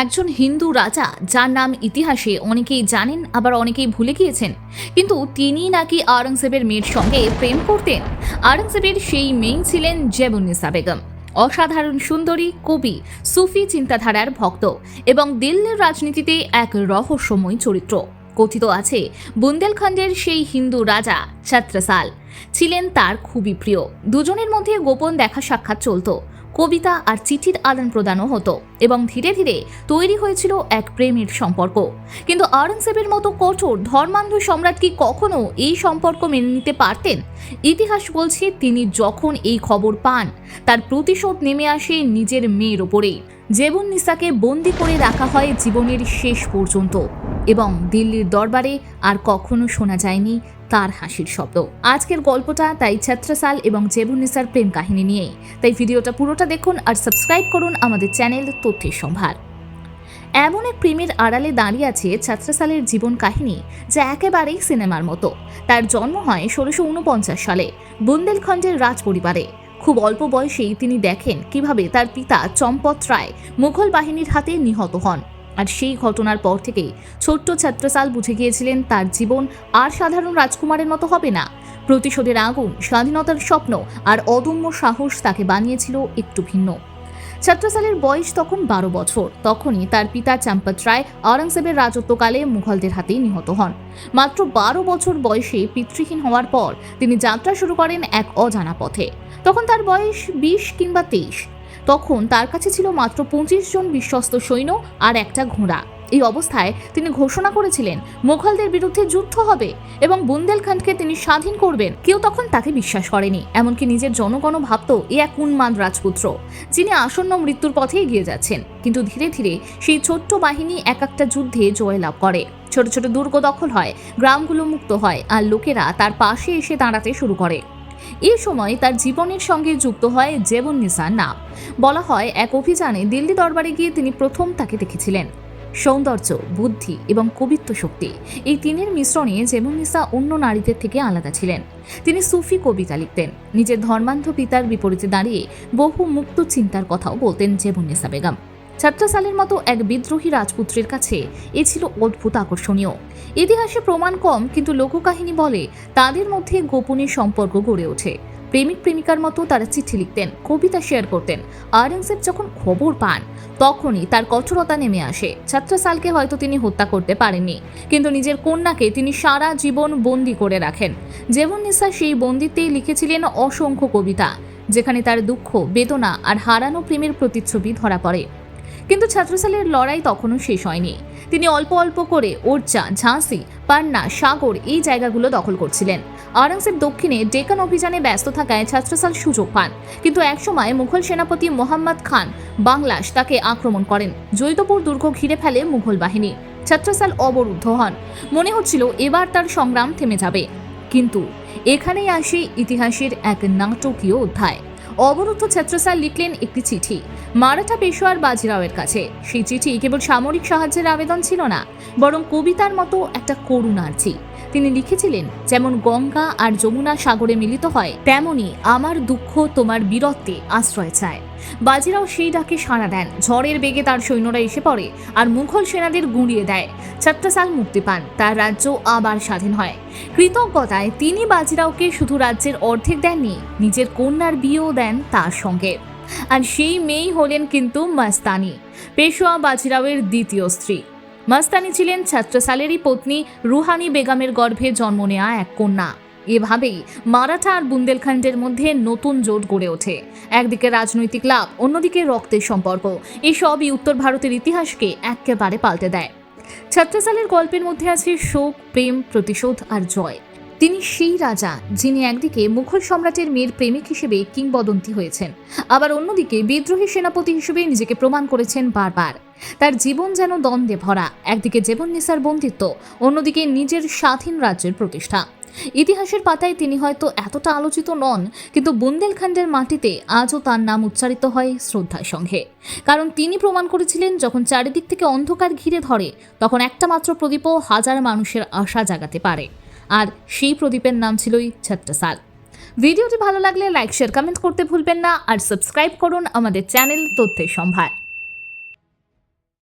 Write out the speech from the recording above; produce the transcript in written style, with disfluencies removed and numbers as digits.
একজন হিন্দু রাজা যার নাম ইতিহাসে অনেকেই জানেন আবার অনেকেই ভুলে গিয়েছেন, কিন্তু তিনি নাকি আওরঙ্গজেবের মেয়ের সঙ্গে প্রেম করতেন। আওরঙ্গজেবের সেই মেয়ে ছিলেন জেবুন্নিসা বেগম, অসাধারণ সুন্দরী, কবি, সুফি চিন্তাধারার ভক্ত এবং দিল্লির রাজনীতিতে এক রহস্যময় চরিত্র। কথিত আছে বুন্দেলখণ্ডের সেই হিন্দু রাজা ছত্রসাল ছিলেন তার খুবই প্রিয়। দুজনের মধ্যে গোপন দেখা সাক্ষাৎ চলত, কবিতা আর চিঠির আদান প্রদানও হতো এবং ধীরে ধীরে তৈরি হয়েছিল এক প্রেমের সম্পর্ক। কিন্তু আওরঙ্গজেবের মতো কঠোর ধর্মান্ধ সম্রাট কি কখনো এই সম্পর্ক মেনে নিতে পারতেন? ইতিহাস বলছে তিনি যখন এই খবর পান, তার প্রতিশোধ নেমে আসে নিজের মেয়ের ওপরেই। জেবুন্নিসাকে বন্দি করে রাখা হয় জীবনের শেষ পর্যন্ত এবং দিল্লির দরবারে আর কখনো শোনা যায়নি তার হাসির শব্দ। আজকের গল্পটা তাই ছত্রসাল এবং জেবুন্নিসার প্রেম কাহিনী নিয়ে, তাই ভিডিওটা পুরোটা দেখুন আর সাবস্ক্রাইব করুন আমাদের চ্যানেল তথ্যের সম্ভার। এমন এক প্রেমের আড়ালে দাঁড়িয়ে আছে ছত্রসালের জীবন কাহিনী, যা একেবারেই সিনেমার মতো। তার জন্ম হয় 1649 সালে বুন্দেলখণ্ডের রাজ পরিবারে। খুব অল্প বয়সেই তিনি দেখেন কিভাবে তার পিতা চম্পত রায় মুঘল বাহিনীর হাতে নিহত হন। আর সেই ঘটনার পর থেকেই ছোট্ট ছত্রসাল বুঝে গিয়েছিলেন তার জীবন আর সাধারণ রাজকুমারের মতো হবে না। প্রতিশোধের আগুন, স্বাধীনতার স্বপ্ন আর অদম্য সাহস তাকে বানিয়েছিল একটু ভিন্ন। ছত্রসালের বয়স তখন 12 বছর। তখনই তার পিতা চম্পত রায় আওরঙ্গজেবের রাজত্বকালে মুঘলদের হাতে নিহত হন। মাত্র 12 বছর বয়সে পিতৃহীন হওয়ার পর তিনি যাত্রা শুরু করেন এক অজানা পথে। তখন তার বয়স 20 কিংবা 23। তখন তার কাছে ছিল মাত্র 25 জন বিশ্বস্ত সৈন্য আর একটা ঘোড়া। এই অবস্থায় তিনি ঘোষণা করেছিলেন মুঘলদের বিরুদ্ধে যুদ্ধ হবে এবং বুন্দেলখণ্ডকে তিনি স্বাধীন করবেন। কেউ তখন তাকে বিশ্বাস করেনি, এমনকি নিজের জনগণও ভাবত এ এক উন্মাদ রাজপুত্র যিনি আসন্ন মৃত্যুর পথে এগিয়ে যাচ্ছেন। কিন্তু ধীরে ধীরে সেই ছোট্ট বাহিনী এক একটা যুদ্ধে জয়লাভ করে। ছোট ছোট দুর্গ দখল হয়, গ্রামগুলো মুক্ত হয় আর লোকেরা তার পাশে এসে দাঁড়াতে শুরু করে। এই সময় তার জীবনের সঙ্গে যুক্ত হয় জেবুন্নিসার নাম। বলা হয় এক অভিযানে দিল্লি দরবারে গিয়ে তিনি প্রথম তাকে দেখেছিলেন। সৌন্দর্য, বুদ্ধি এবং কবিত্ব শক্তি, এই তিনের মিশ্রণে জেবুন্নিসা অন্য নারীদের থেকে আলাদা ছিলেন। তিনি সুফি কবিতা লিখতেন, নিজের ধর্মান্ধ পিতার বিপরীতে দাঁড়িয়ে বহু মুক্ত চিন্তার কথাও বলতেন জেবুন্নিসা বেগম। ছত্রসালের মতো এক বিদ্রোহী রাজপুত্রের কাছে এ ছিল অদ্ভুত আকর্ষণীয়। ইতিহাসে প্রমাণ কম, কিন্তু লোককাহিনী বলে তাদের মধ্যে গোপনে সম্পর্ক গড়ে ওঠে। প্রেমিক প্রেমিকার মতো তারা চিঠি লিখতেন, কবিতা শেয়ার করতেন। আওরঙ্গজেব যখন খবর পান, তখনই তার কঠোরতা নেমে আসে। ছত্রসালকে হয়তো তিনি হত্যা করতে পারেননি, কিন্তু নিজের কন্যাকে তিনি সারা জীবন বন্দী করে রাখেন। জেবুন্নিসা সেই বন্দিতেই লিখেছিলেন অসংখ্য কবিতা, যেখানে তার দুঃখ, বেদনা আর হারানো প্রেমের প্রতিচ্ছবি ধরা পড়ে। কিন্তু ছত্রসালের লড়াই তখনও শেষ হয়নি। তিনি অল্প অল্প করে ওরচা, ঝাঁসি, পান্না, সাগর এই জায়গাগুলো দখল করছিলেন। আওরঙ্গজেব দক্ষিণে ডেকান অভিযানে ব্যস্ত থাকায় ছত্রসাল সুযোগ পান, কিন্তু একসময় মুঘল সেনাপতি মোহাম্মদ খান বাংলাশ তাকে আক্রমণ করেন। জৈতপুর দুর্গ ঘিরে ফেলে মুঘল বাহিনী। ছত্রসাল অবরুদ্ধ হন। মনে হচ্ছিল এবার তার সংগ্রাম থেমে যাবে, কিন্তু এখানেই আসে ইতিহাসের এক নাটকীয় অধ্যায়। অবরুদ্ধ ছত্রসাল লিখলেন একটি চিঠি মারাঠা পেশোয়ার বাজিরাওয়ের কাছে। সেই চিঠি কেবল সামরিক সাহায্যের আবেদন ছিল না, বরং কবিতার মতো একটা করুণার্জি। তিনি লিখেছিলেন, যেমন গঙ্গা আর যমুনা সাগরে মিলিত হয়, তেমনি আমার দুঃখ তোমার বীরত্বে আশ্রয় চায়। বাজিরাও সেই ডাকে সাড়া দেন। ঝড়ের বেগে তার সৈন্যরা এসে পড়ে আর মুঘল সেনাদের গুঁড়িয়ে দেয়। ছত্রসাল মুক্তি পান, তার রাজ্য আবার স্বাধীন হয়। কৃতজ্ঞতায় তিনি বাজিরাওকে শুধু রাজ্যের অর্ধেক দেননি, নিজের কন্যার বিয়েও দেন তার সঙ্গে। আর সেই মেয়েই হলেন কিন্তু মস্তানি, পেশোয়া বাজিরাওয়ের দ্বিতীয় স্ত্রী। মস্তানি ছিলেন ছত্রসালেরই পত্নী রুহানি বেগমের গর্ভে জন্ম নেওয়া এক কন্যা। এভাবেই মারাঠা আর বুন্দেলখণ্ডের মধ্যে নতুন জোট গড়ে ওঠে। একদিকে রাজনৈতিক লাভ, অন্যদিকে রক্তের সম্পর্ক। এসবই উত্তর ভারতের ইতিহাসকে একেবারে পাল্টে দেয়। ছত্রসালের গল্পের মধ্যে আছে শোক, প্রেম, প্রতিশোধ আর জয়। তিনি সেই রাজা যিনি একদিকে মুঘল সম্রাটের মেয়ের প্রেমিক হিসেবে কিংবদন্তি হয়েছেন, আবার অন্যদিকে বিদ্রোহী সেনাপতি হিসেবে নিজেকে প্রমাণ করেছেন বারবার। তার জীবন যেন দ্বন্দ্বে ভরা, একদিকে জেবুন্নিসার বন্দিত্ব, অন্যদিকে নিজের স্বাধীন রাজ্যের প্রতিষ্ঠা। ইতিহাসের পাতায় তিনি হয়তো এতটা আলোচিত নন, কিন্তু বুন্দেলখণ্ডের মাটিতে আজও তার নাম উচ্চারিত হয় শ্রদ্ধার সঙ্গে। কারণ তিনি প্রমাণ করেছিলেন, যখন চারিদিক থেকে অন্ধকার ঘিরে ধরে, তখন একটা মাত্র প্রদীপও হাজার মানুষের আশা জাগাতে পারে। আর সেই প্রদীপের নাম ছিলই ছত্রসাল। ভিডিওটি ভালো লাগলে লাইক, শেয়ার, কমেন্ট করতে ভুলবেন না আর সাবস্ক্রাইব করুন আমাদের চ্যানেল তথ্যের সম্ভার।